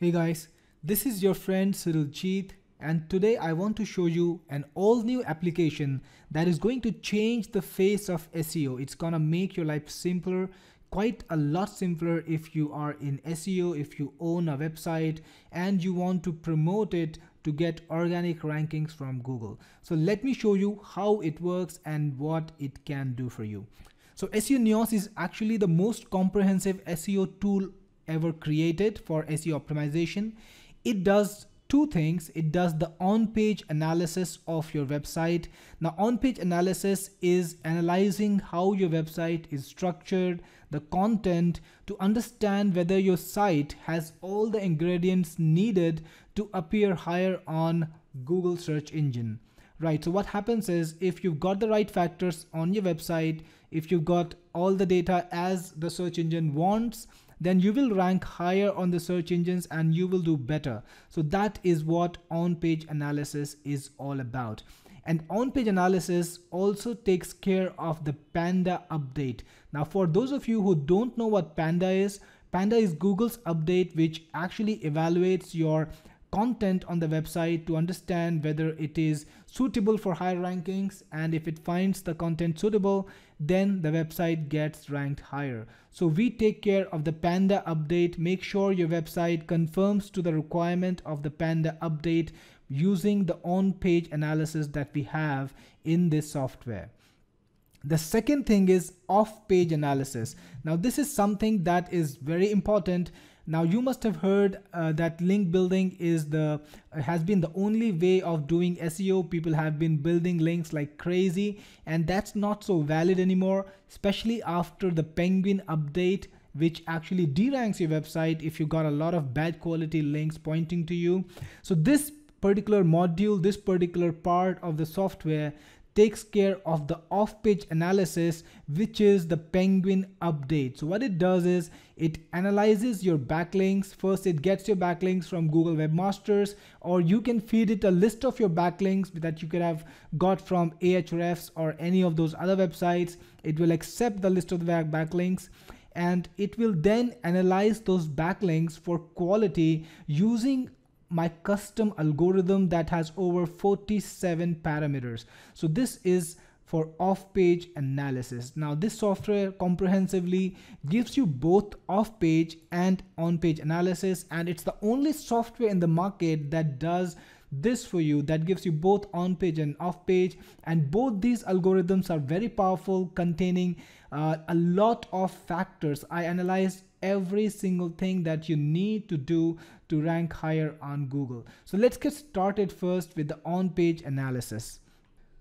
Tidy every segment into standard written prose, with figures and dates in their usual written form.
Hey guys, this is your friend Jeet, and today I want to show you an all new application that is going to change the face of SEO. It's gonna make your life simpler, quite a lot simpler if you are in SEO, if you own a website and you want to promote it to get organic rankings from Google. So let me show you how it works and what it can do for you. So SeoNeos is actually the most comprehensive SEO tool ever created for SEO optimization. It does two things. It does the on-page analysis of your website. Now, on-page analysis is analyzing how your website is structured, the content, to understand whether your site has all the ingredients needed to appear higher on Google search engine. Right, so what happens is if you've got the right factors on your website, if you've got all the data as the search engine wants, then you will rank higher on the search engines and you will do better. So that is what on-page analysis is all about. And on-page analysis also takes care of the Panda update. Now, for those of you who don't know what Panda is Google's update which actually evaluates your content on the website to understand whether it is suitable for higher rankings, and if it finds the content suitable, then the website gets ranked higher. So we take care of the Panda update. Make sure your website conforms to the requirement of the Panda update using the on-page analysis that we have in this software. The second thing is off-page analysis. Now this is something that is very important. Now you must have heard that link building has been the only way of doing SEO. People have been building links like crazy, and that's not so valid anymore, especially after the Penguin update, which actually deranks your website if you got a lot of bad quality links pointing to you. So this particular module, this particular part of the software takes care of the off-page analysis, which is the Penguin update. So what it does is it analyzes your backlinks. First, it gets your backlinks from Google Webmasters, or you can feed it a list of your backlinks that you could have got from Ahrefs or any of those other websites. It will accept the list of the backlinks, and it will then analyze those backlinks for quality using my custom algorithm that has over 47 parameters. So this is for off-page analysis. Now this software comprehensively gives you both off-page and on-page analysis, and it's the only software in the market that does this for you, that gives you both on-page and off-page. And both these algorithms are very powerful, containing a lot of factors. I analyzed every single thing that you need to do to rank higher on Google. So let's get started first with the on-page analysis.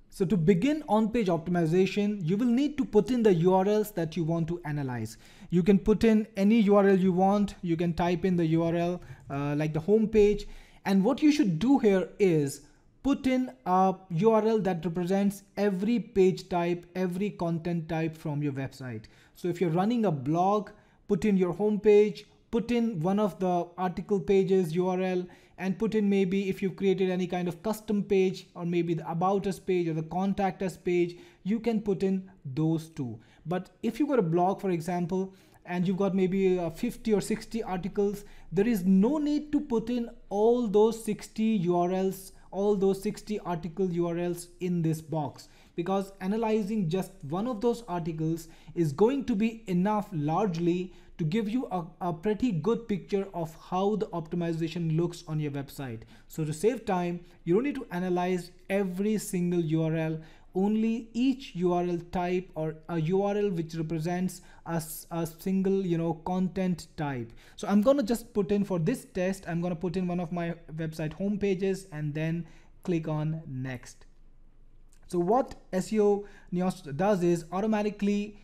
So to begin on-page optimization, you will need to put in the URLs that you want to analyze. You can put in any URL you want. You can type in the URL like the home page. And what you should do here is put in a URL that represents every page type, every content type from your website. So if you're running a blog, put in your home page, put in one of the article pages URL, and put in maybe if you've created any kind of custom page, or maybe the about us page or the contact us page, you can put in those two. But if you've got a blog, for example, and you've got maybe 50 or 60 articles, there is no need to put in all those 60 URLs, all those 60 article URLs in this box, because analyzing just one of those articles is going to be enough largely to give you a pretty good picture of how the optimization looks on your website. So to save time, you don't need to analyze every single URL, only each URL type, or a URL which represents a single content type. So I'm gonna just put in, for this test, I'm gonna put in one of my website home pages and then click on next. So what SeoNeos does is automatically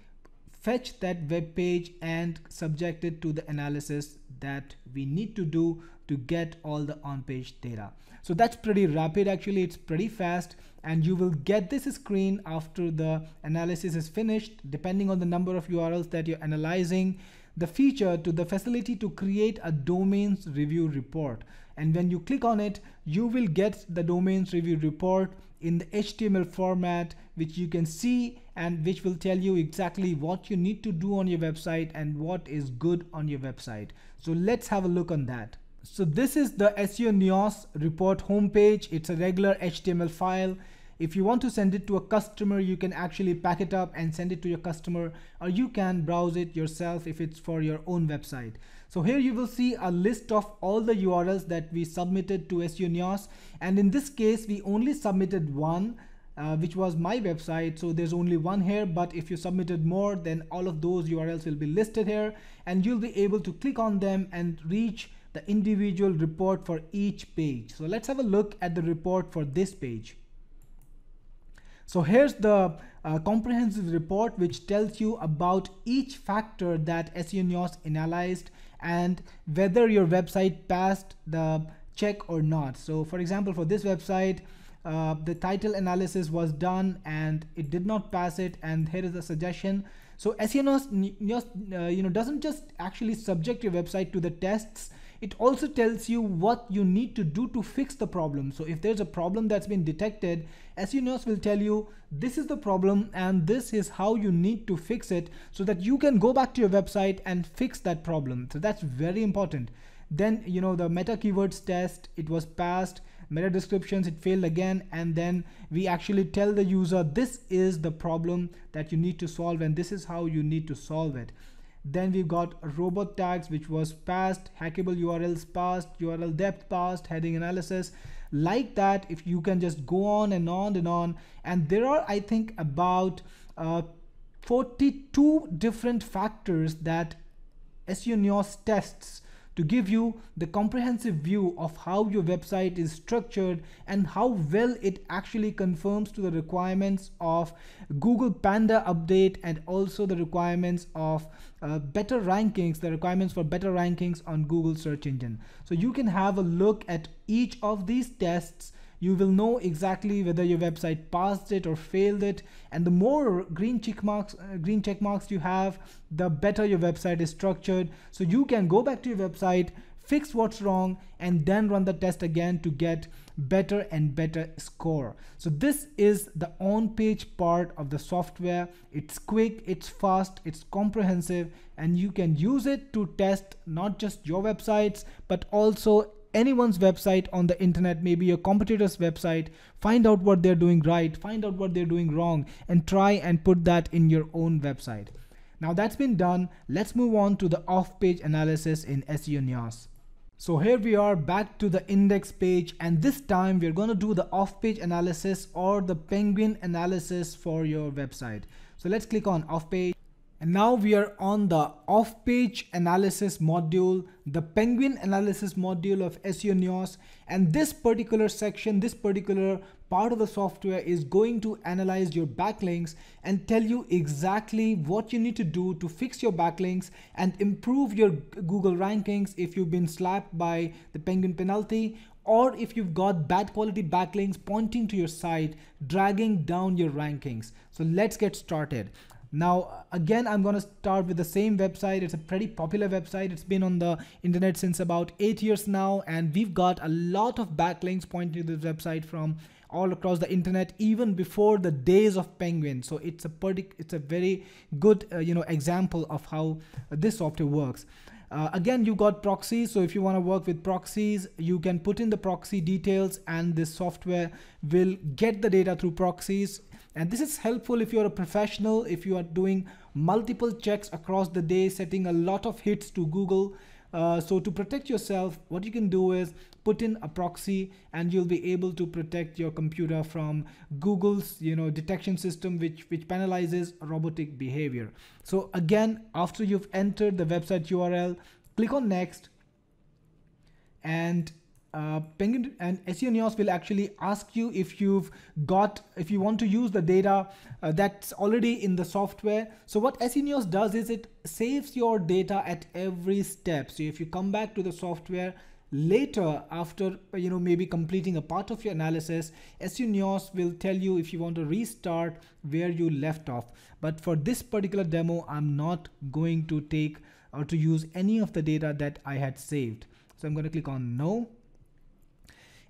fetch that web page and subject it to the analysis that we need to do to get all the on-page data. So that's pretty rapid, actually. It's pretty fast, and you will get this screen after the analysis is finished, depending on the number of URLs that you're analyzing, the feature to the facility to create a domains review report. And when you click on it, you will get the domains review report in the HTML format, which you can see and which will tell you exactly what you need to do on your website and what is good on your website. So let's have a look on that. So this is the SeoNeos report homepage. It's a regular HTML file. If you want to send it to a customer, you can actually pack it up and send it to your customer, or you can browse it yourself if it's for your own website. So here you will see a list of all the URLs that we submitted to SeoNeos, and in this case we only submitted one, which was my website, so there's only one here. But if you submitted more, then all of those URLs will be listed here, and you'll be able to click on them and reach the individual report for each page. So let's have a look at the report for this page. So here's the comprehensive report, which tells you about each factor that SeoNeos analyzed and whether your website passed the check or not. So for example, for this website, the title analysis was done and it did not pass it, and here is a suggestion. So SeoNeos doesn't just actually subject your website to the tests, it also tells you what you need to do to fix the problem. So if there's a problem that's been detected, SeoNeos will tell you this is the problem and this is how you need to fix it, so that you can go back to your website and fix that problem. So that's very important. Then the meta keywords test, it was passed. Meta descriptions, it failed again, and then we actually tell the user this is the problem that you need to solve and this is how you need to solve it. Then we've got robot tags, which was passed, hackable URLs passed, URL depth passed, heading analysis. Like that, if you can just go on and on and on. And there are, I think, about 42 different factors that SeoNeos tests to give you the comprehensive view of how your website is structured and how well it actually conforms to the requirements of Google Panda update, and also the requirements of better rankings, the requirements for better rankings on Google search engine. So you can have a look at each of these tests. You will know exactly whether your website passed it or failed it, and the more green check marks you have, the better your website is structured. So you can go back to your website, fix what's wrong, and then run the test again to get better and better score. So this is the on-page part of the software. It's quick, it's fast, it's comprehensive, and you can use it to test not just your websites, but also anyone's website on the internet, maybe your competitor's website. Find out what they're doing right, find out what they're doing wrong, and try and put that in your own website. Now that's been done, let's move on to the off-page analysis in SeoNeos. So here we are back to the index page, and this time we're going to do the off-page analysis or the penguin analysis for your website. So let's click on off-page. And now we are on the off-page analysis module, the penguin analysis module of SeoNeos. And this particular section, this particular part of the software is going to analyze your backlinks and tell you exactly what you need to do to fix your backlinks and improve your Google rankings if you've been slapped by the penguin penalty, or if you've got bad quality backlinks pointing to your site, dragging down your rankings. So let's get started. Now again, I'm going to start with the same website. It's a pretty popular website. It's been on the internet since about 8 years now, and we've got a lot of backlinks pointing to this website from all across the internet, even before the days of Penguin. So it's a very good example of how this software works. Again, you got proxies. So if you want to work with proxies, you can put in the proxy details and this software will get the data through proxies. And this is helpful if you're a professional, if you are doing multiple checks across the day, setting a lot of hits to Google. So to protect yourself, what you can do is put in a proxy and you'll be able to protect your computer from Google's detection system, which penalizes robotic behavior. So again, after you've entered the website URL, click on next, and Penguin and SeoNeos will actually ask you if you want to use the data that's already in the software. So what SeoNeos does is it saves your data at every step. So if you come back to the software later after maybe completing a part of your analysis, SeoNeos will tell you if you want to restart where you left off. But for this particular demo, I'm not going to take or to use any of the data that I had saved. So I'm going to click on no.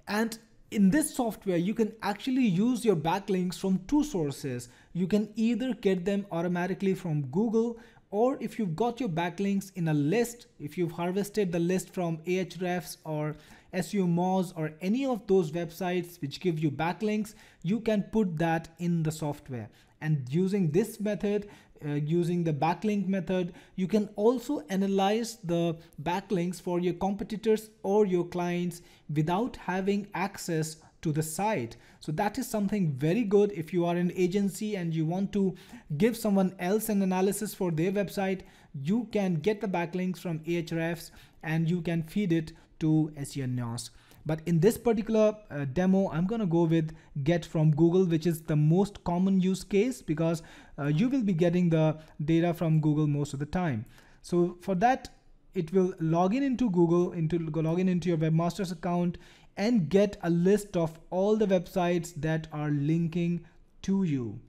And in this software, you can actually use your backlinks from two sources. You can either get them automatically from Google, Or if you've got your backlinks in a list, if you've harvested the list from Ahrefs or SeoMoz or any of those websites which give you backlinks, you can put that in the software. And using this method, using the backlink method, you can also analyze the backlinks for your competitors or your clients without having access to the site. So that is something very good if you are an agency and you want to give someone else an analysis for their website. You can get the backlinks from Ahrefs and you can feed it to SeoNeos. But in this particular demo, I'm going to go with get from Google, which is the most common use case because you will be getting the data from Google most of the time. So for that, it will log in into Google, log in into your webmasters account and get a list of all the websites that are linking to you.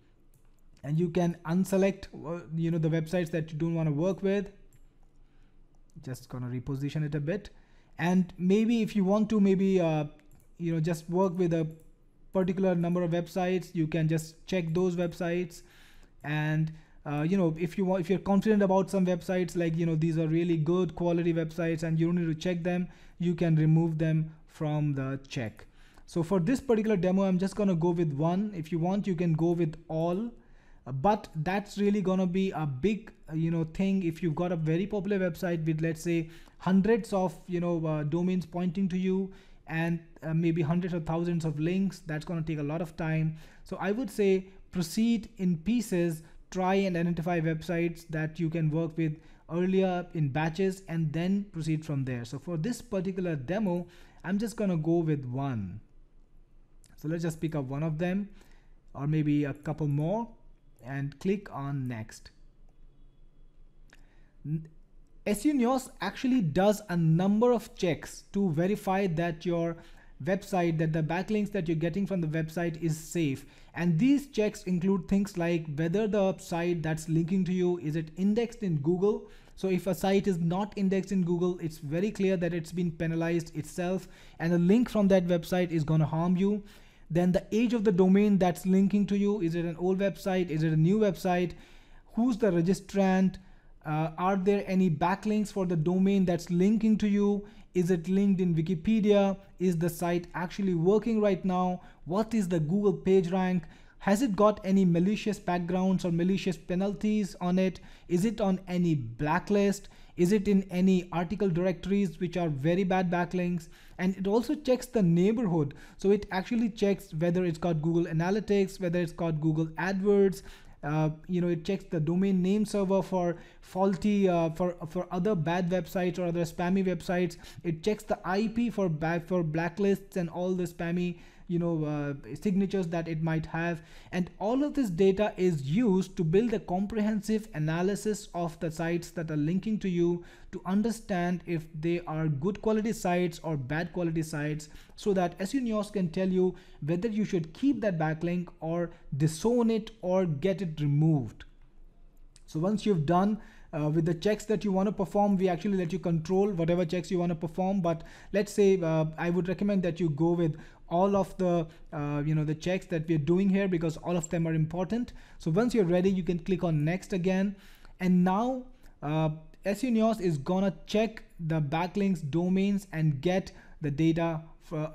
And you can unselect, the websites that you don't want to work with. Just gonna reposition it a bit. And maybe if you want to just work with a particular number of websites, you can just check those websites. And if you're confident about some websites, like these are really good quality websites and you don't need to check them, you can remove them from the check. So for this particular demo, I'm just gonna go with one. If you want, you can go with all, but that's really gonna be a big thing if you've got a very popular website with, let's say, hundreds of domains pointing to you and maybe hundreds or thousands of links. That's going to take a lot of time. So I would say proceed in pieces, try and identify websites that you can work with earlier in batches and then proceed from there. So for this particular demo, I'm just going to go with one. So let's just pick up one of them or maybe a couple more and click on next. SeoNeos actually does a number of checks to verify that your website, that the backlinks that you're getting from the website is safe. And these checks include things like whether the site that's linking to you, is it indexed in Google? So if a site is not indexed in Google, it's very clear that it's been penalized itself and a link from that website is going to harm you. Then the age of the domain that's linking to you, is it an old website? Is it a new website? Who's the registrant? Are there any backlinks for the domain that's linking to you? Is it linked in Wikipedia? Is the site actually working right now? What is the Google page rank? Has it got any malicious backgrounds or malicious penalties on it? Is it on any blacklist? Is it in any article directories which are very bad backlinks? And it also checks the neighborhood. So it actually checks whether it's got Google Analytics, whether it's got Google AdWords. It checks the domain name server for faulty for other bad websites or other spammy websites. It checks the IP for blacklists and all the spammy signatures that it might have. And all of this data is used to build a comprehensive analysis of the sites that are linking to you to understand if they are good quality sites or bad quality sites, so that SeoNeos can tell you whether you should keep that backlink or disown it or get it removed. So once you've done with the checks that you want to perform, we actually let you control whatever checks you want to perform. But let's say I would recommend that you go with all of the the checks that we're doing here because all of them are important. So once you're ready, you can click on next again. And now SeoNeos is gonna check the backlinks domains and get the data for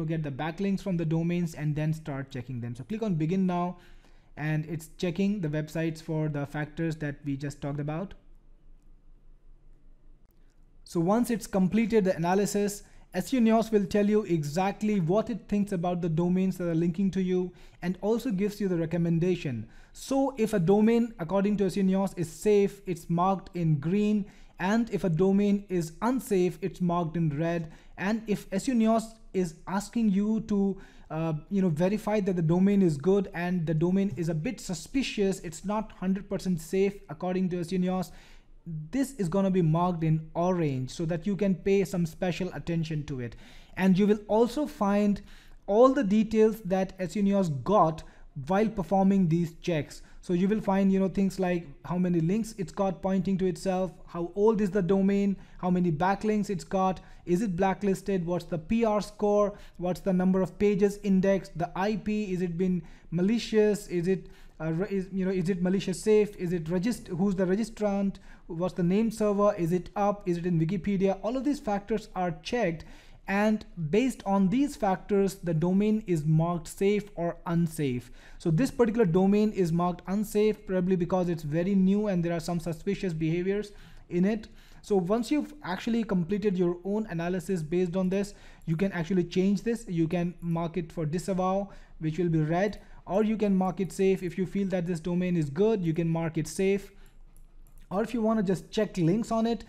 get the backlinks from the domains and then start checking them. So click on begin now, and it's checking the websites for the factors that we just talked about. So once it's completed the analysis, SeoNeos will tell you exactly what it thinks about the domains that are linking to you and also gives you the recommendation. So if a domain, according to SeoNeos, is safe, it's marked in green, and if a domain is unsafe, it's marked in red. And if SeoNeos is asking you to verify that the domain is good and the domain is a bit suspicious, it's not 100% safe according to SeoNeos, this is going to be marked in orange so that you can pay some special attention to it. And you will also find all the details that SeoNeos got while performing these checks. So you will find things like how many links it's got pointing to itself, how old is the domain, how many backlinks it's got, is it blacklisted, what's the PR score, what's the number of pages indexed, the IP, is it been malicious, is it is it malicious safe, is it who's the registrant, what's the name server, is it up, is it in Wikipedia. All of these factors are checked, and based on these factors the domain is marked safe or unsafe. So this particular domain is marked unsafe, probably because it's very new and there are some suspicious behaviors in it. So once you've actually completed your own analysis based on this, you can actually change this. You can mark it for disavow, which will be red, or you can mark it safe. If you feel that this domain is good, you can mark it safe. Or if you want to just check links on it,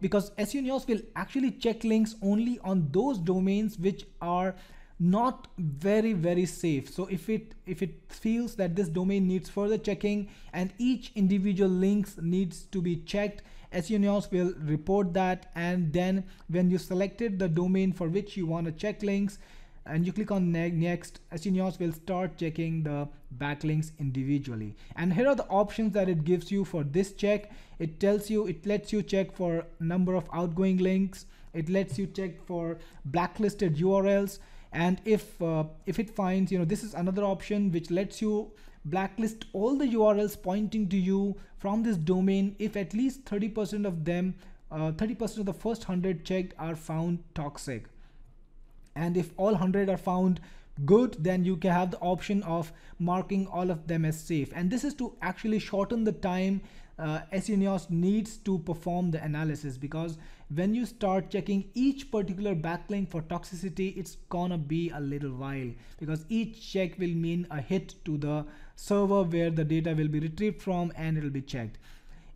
because SeoNeos will actually check links only on those domains which are not very safe. So if it feels that this domain needs further checking and each individual links needs to be checked, SeoNeos will report that. And then when you selected the domain for which you want to check links and you click on next, SeoNeos will start checking the backlinks individually. And here are the options that it gives you for this check. It lets you check for number of outgoing links. It lets you check for blacklisted URLs. And if it finds, this is another option which lets you blacklist all the URLs pointing to you from this domain if at least 30% of them, 30% of the first 100 checked are found toxic. And if all 100 are found good, then you can have the option of marking all of them as safe. And this is to actually shorten the time SeoNeos needs to perform the analysis, because when you start checking each particular backlink for toxicity, it's gonna be a little while, because each check will mean a hit to the server where the data will be retrieved from, and it will be checked.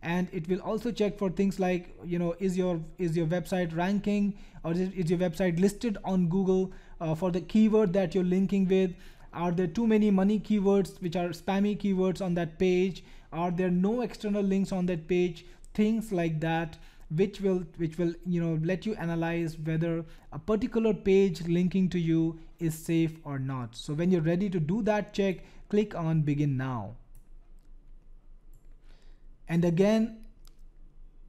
And it will also check for things like, is your website ranking, or is your website listed on Google for the keyword that you're linking with? Are there too many money keywords which are spammy keywords on that page? Are there no external links on that page? Things like that, which will let you analyze whether a particular page linking to you is safe or not. So when you're ready to do that check, click on begin now. And again,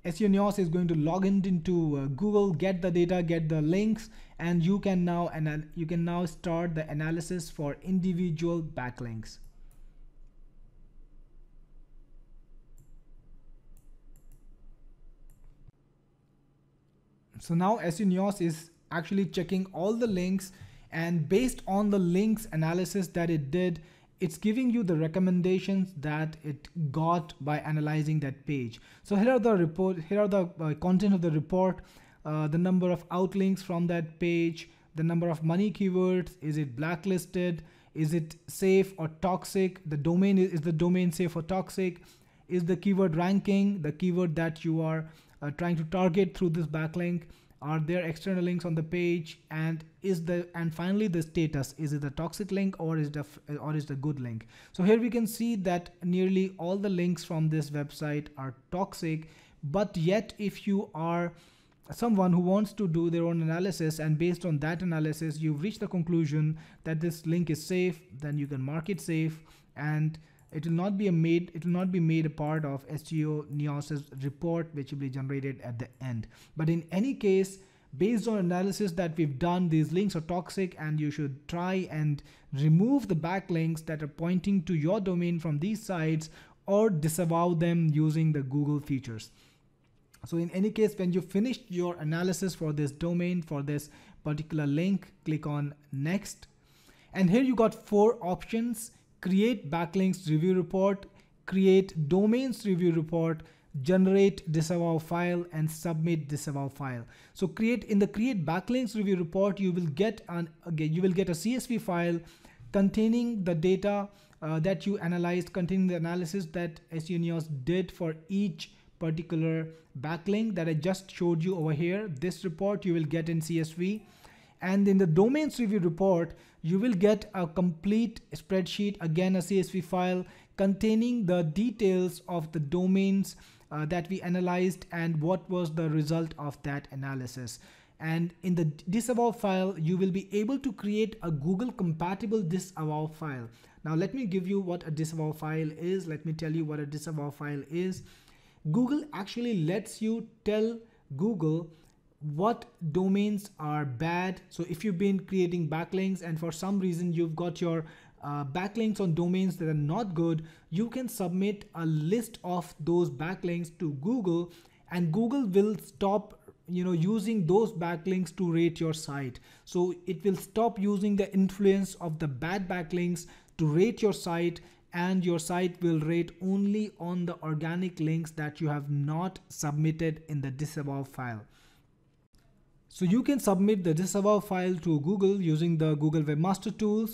SeoNeos is going to log into Google, get the data, get the links, and you can now start the analysis for individual backlinks. So now SeoNeos is actually checking all the links, and based on the links analysis that it did, it's giving you the recommendations that it got by analyzing that page. So here are the content of the report, the number of outlinks from that page, the number of money keywords, is it blacklisted, is it safe or toxic, the domain, is the domain safe or toxic, is the keyword ranking, the keyword that you are trying to target through this backlink, are there external links on the page, and finally the status, is it a toxic link or is it a good link. So here we can see that nearly all the links from this website are toxic, but yet if you are someone who wants to do their own analysis and based on that analysis you've reached the conclusion that this link is safe, then you can mark it safe, and it will not be made a part of SeoNeos's report, which will be generated at the end. But in any case, based on analysis that we've done, these links are toxic, and you should try and remove the backlinks that are pointing to your domain from these sites, or disavow them using the Google features. So in any case, when you finished your analysis for this domain, for this particular link, click on next. And here you got 4 options: create backlinks review report, create domains review report, generate disavow file, and submit disavow file. So in the create backlinks review report, you will get a CSV file containing the data that you analyzed, containing the analysis that SeoNeos did for each particular backlink that I just showed you over here. This report you will get in CSV. And in the domains review report, you will get a complete spreadsheet, again a CSV file containing the details of the domains that we analyzed and what was the result of that analysis. And in the disavow file, you will be able to create a Google compatible disavow file. Now let me give you what a disavow file is. Let me tell you what a disavow file is. Google actually lets you tell Google what domains are bad. So if you've been creating backlinks and for some reason you've got your backlinks on domains that are not good, you can submit a list of those backlinks to Google, and Google will stop using those backlinks to rate your site. So it will stop using the influence of the bad backlinks to rate your site, and your site will rate only on the organic links that you have not submitted in the disavow file. So you can submit the disavow file to Google using the Google Webmaster Tools.